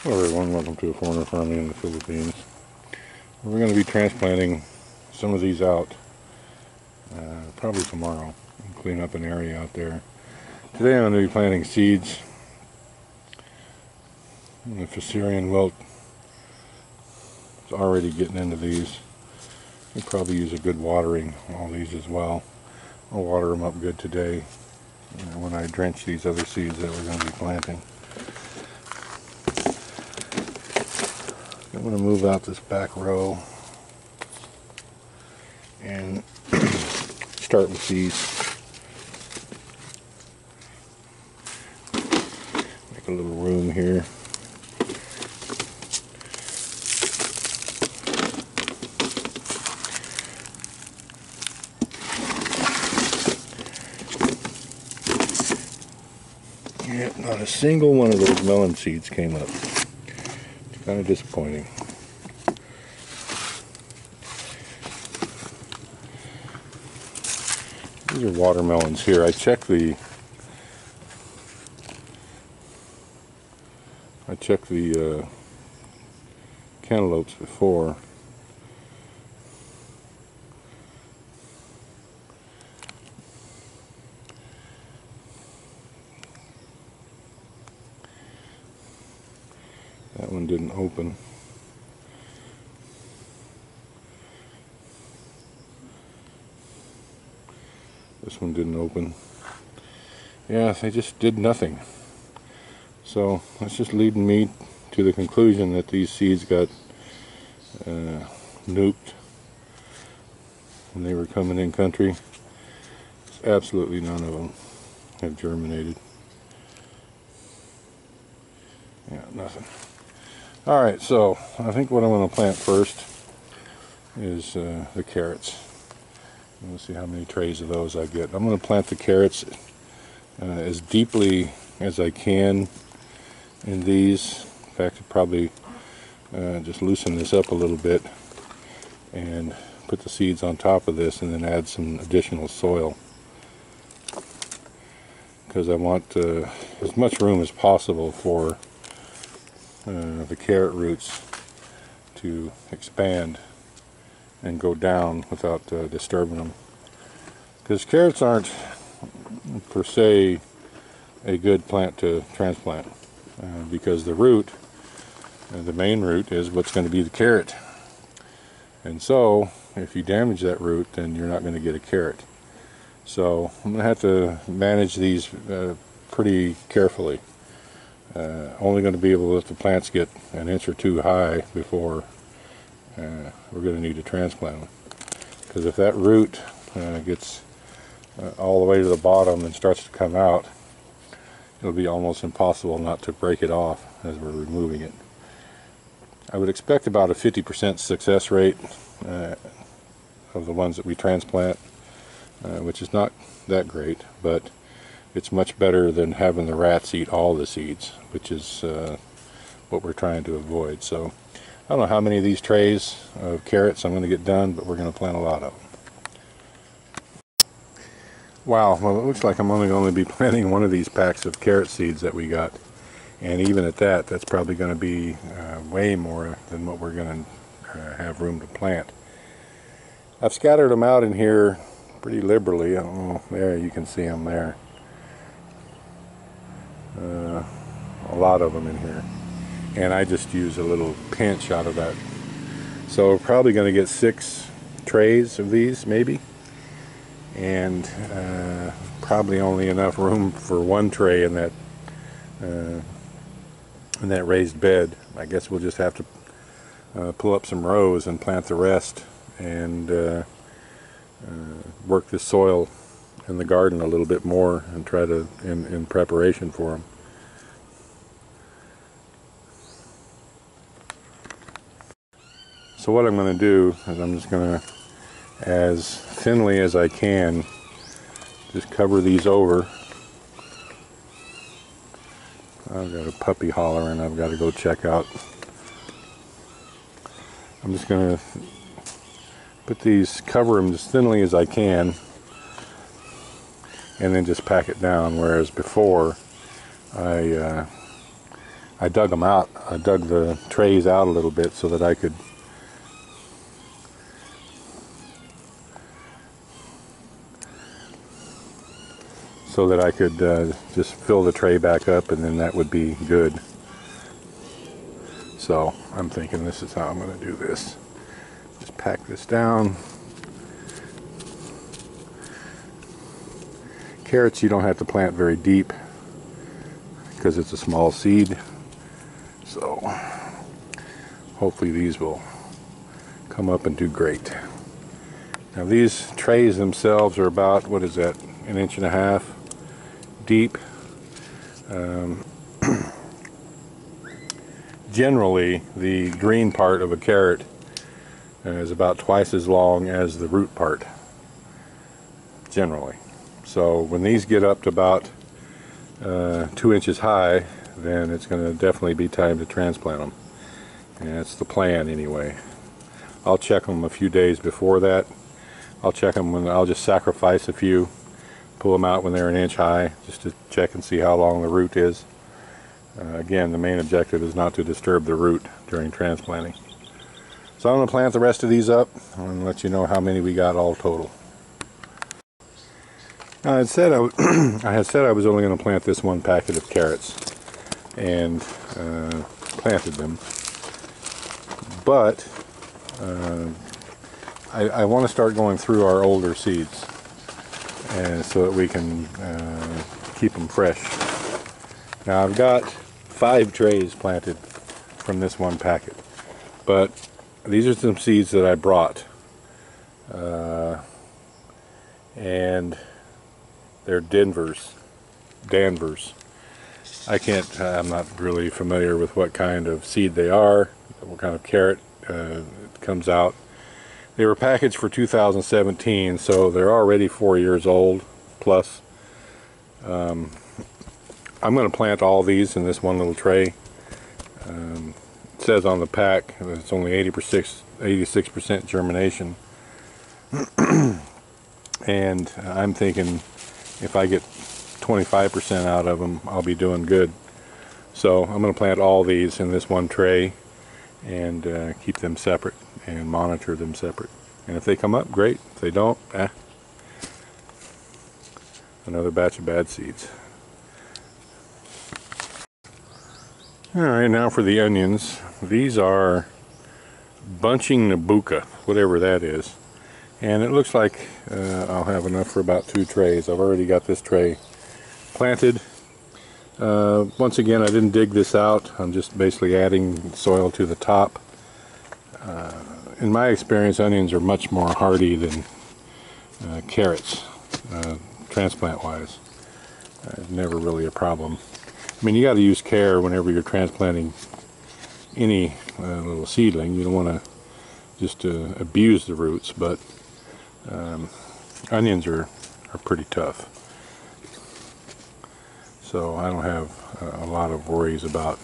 Hello everyone, welcome to A Foreigner Farming in the Philippines. We're going to be transplanting some of these out probably tomorrow and clean up an area out there. Today I'm going to be planting seeds. And the Fusarium wilt is already getting into these. We'll probably use a good watering all these as well. I'll water them up good today when I drench these other seeds that we're going to be planting. I'm going to move out this back row and start with these. Make a little room here. Yeah, not a single one of those melon seeds came up. It's kind of disappointing. These are watermelons here. I checked the cantaloupes before. That one didn't open. This one didn't open. Yeah, they just did nothing. So that's just leading me to the conclusion that these seeds got nuked when they were coming in country. Absolutely none of them have germinated. Yeah, nothing. Alright, so I think what I'm going to plant first is the carrots. We'll see how many trays of those I get. I'm going to plant the carrots as deeply as I can in these. In fact, I'll probably just loosen this up a little bit and put the seeds on top of this and then add some additional soil, because I want as much room as possible for the carrot roots to expand and go down without disturbing them. Because carrots aren't per se a good plant to transplant, because the root, the main root, is what's going to be the carrot. And so if you damage that root, then you're not going to get a carrot. So I'm going to have to manage these pretty carefully. Only going to be able to let the plants get an inch or two high before we're going to need to transplant them. Because if that root gets all the way to the bottom and starts to come out, it'll be almost impossible not to break it off as we're removing it. I would expect about a 50% success rate of the ones that we transplant, which is not that great, but it's much better than having the rats eat all the seeds, which is what we're trying to avoid. So I don't know how many of these trays of carrots I'm going to get done, but we're going to plant a lot of them. Wow, well, it looks like I'm only going to be planting one of these packs of carrot seeds that we got. And even at that, that's probably going to be way more than what we're going to have room to plant. I've scattered them out in here pretty liberally. I don't know, there you can see them there. A lot of them in here. And I just use a little pinch out of that. So we're probably going to get 6 trays of these, maybe. And probably only enough room for one tray in that raised bed. I guess we'll just have to pull up some rows and plant the rest, and work the soil in the garden a little bit more and try to in preparation for them. So what I'm going to do is I'm just going to, as thinly as I can, just cover these over. I've got a puppy hollering I've got to go check out. I'm just going to cover them as thinly as I can, and then just pack it down, whereas before I I dug them out. I dug the trays out a little bit so that I could just fill the tray back up, and then that would be good. So I'm thinking this is how I'm going to do this. Just pack this down. Carrots you don't have to plant very deep because it's a small seed. So hopefully these will come up and do great. Now these trays themselves are about, what is that, 1.5 inches deep. Generally, the green part of a carrot is about twice as long as the root part, generally. So when these get up to about 2 inches high, then it's going to definitely be time to transplant them. And that's the plan anyway. I'll check them a few days before that. I'll check them when I'll just sacrifice a few, pull them out when they're 1 inch high, just to check and see how long the root is. Again, the main objective is not to disturb the root during transplanting. So I'm going to plant the rest of these up and let you know how many we got all total. Now, I had said I was only going to plant this one packet of carrots, and planted them. But I want to start going through our older seeds, and so that we can keep them fresh. Now I've got 5 trays planted from this one packet, but these are some seeds that I brought, and they're Danvers. I'm not really familiar with what kind of seed they are, what kind of carrot comes out. They were packaged for 2017, so they're already 4 years old plus. I'm going to plant all these in this one little tray. It says on the pack it's only 86% germination. And I'm thinking if I get 25% out of them, I'll be doing good. So I'm going to plant all these in this one tray and keep them separate and monitor them separate. And if they come up, great. If they don't, another batch of bad seeds. Alright, now for the onions. These are bunching Nabucca, whatever that is. And it looks like I'll have enough for about 2 trays. I've already got this tray planted. Once again, I didn't dig this out. I'm just basically adding soil to the top. In my experience, onions are much more hardy than carrots, transplant-wise. It's never really a problem. I mean, you got to use care whenever you're transplanting any little seedling. You don't want to just abuse the roots, but onions are pretty tough. So I don't have a lot of worries about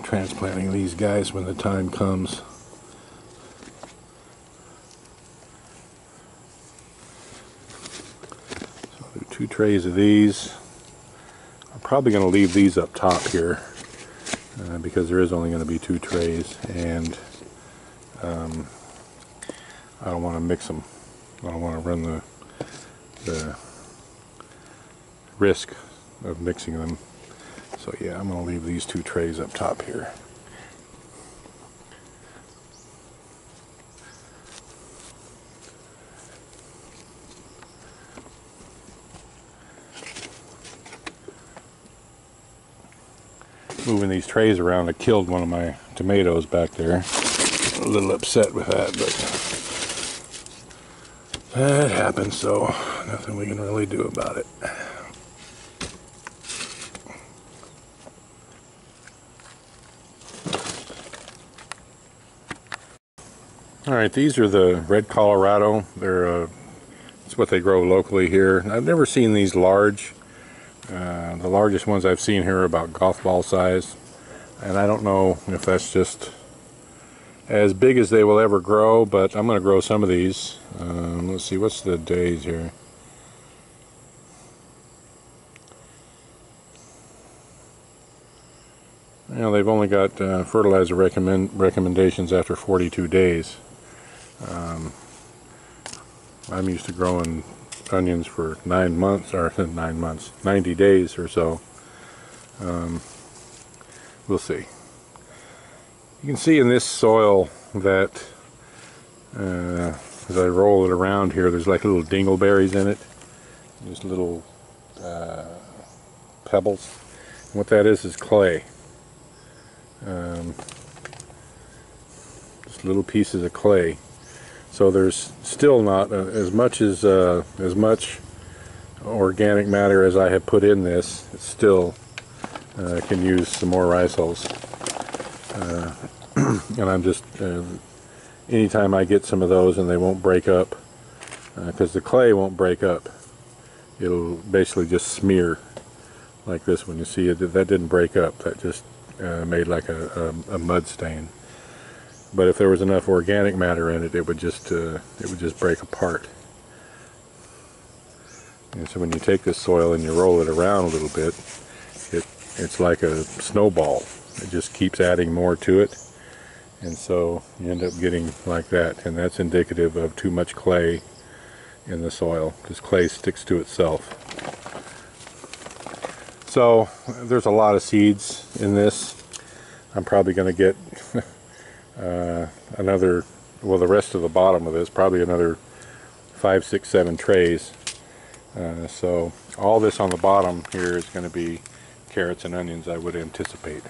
transplanting these guys when the time comes. So I'll do 2 trays of these. I'm probably going to leave these up top here because there is only going to be 2 trays, and I don't want to mix them. I don't want to run the risk of mixing them. So yeah, I'm going to leave these 2 trays up top here. Moving these trays around, I killed one of my tomatoes back there. A little upset with that, but that happens, so nothing we can really do about it. Alright, these are the Red Colorado. They're it's what they grow locally here. I've never seen these large. The largest ones I've seen here are about golf ball size, and I don't know if that's just as big as they will ever grow, but I'm going to grow some of these. Let's see, what's the days here? You know, they've only got fertilizer recommendations after 42 days. I'm used to growing onions for 9 months, or 9 months, 90 days or so. We'll see. You can see in this soil that as I roll it around here, there's like little dingleberries in it. Just little pebbles. And what that is clay. Just little pieces of clay. So there's still not as much organic matter as I have put in this. It still can use some more rice hulls. And I'm just anytime I get some of those and they won't break up, because the clay won't break up, it'll basically just smear like this. When you see it, that didn't break up, that just made like a mud stain. But if there was enough organic matter in it, it would just break apart. And so when you take this soil and you roll it around a little bit, it's like a snowball. It just keeps adding more to it, and so you end up getting like that. And that's indicative of too much clay in the soil, because clay sticks to itself. So there's a lot of seeds in this. I'm probably going to get another, well, the rest of the bottom of this, probably another 5, 6, 7 trays. So all this on the bottom here is going to be carrots and onions, I would anticipate.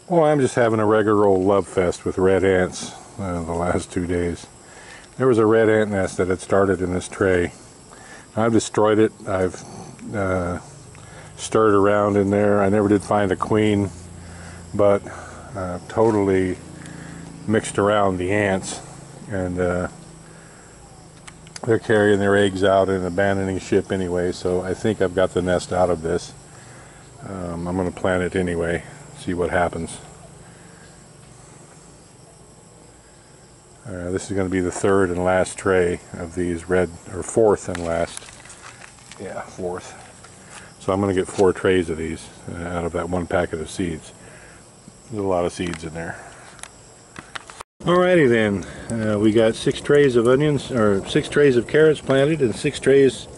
Well, I'm just having a regular old love fest with red ants the last 2 days. There was a red ant nest that had started in this tray. I've destroyed it. I've stirred around in there. I never did find a queen, but totally mixed around the ants, and they're carrying their eggs out and abandoning ship anyway, so I think I've got the nest out of this. I'm going to plant it anyway, see what happens. This is going to be the 3rd and last tray of these red, or 4th and last. Yeah, 4th. So I'm going to get 4 trays of these out of that 1 packet of seeds. There's a lot of seeds in there. Alrighty then, we got 6 trays of onions, or 6 trays of carrots planted, and 6 trays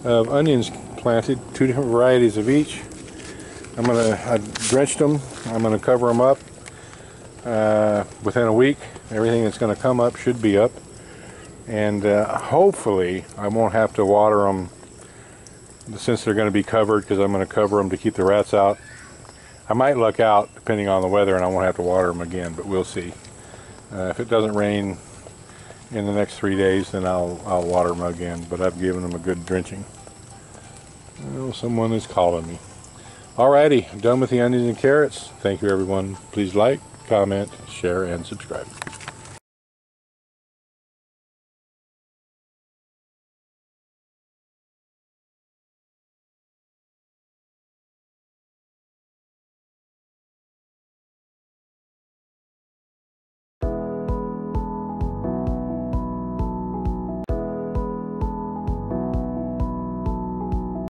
of onions planted, 2 different varieties of each. I drenched them. I'm going to cover them up. Within a week, everything that's going to come up should be up, and hopefully I won't have to water them since they're going to be covered, because I'm going to cover them to keep the rats out. I might luck out depending on the weather and I won't have to water them again, but we'll see. If it doesn't rain in the next 3 days, then I'll water them again, but I've given them a good drenching. Oh, someone is calling me. Alrighty, I'm done with the onions and carrots. Thank you everyone. Please like, comment, share, and subscribe.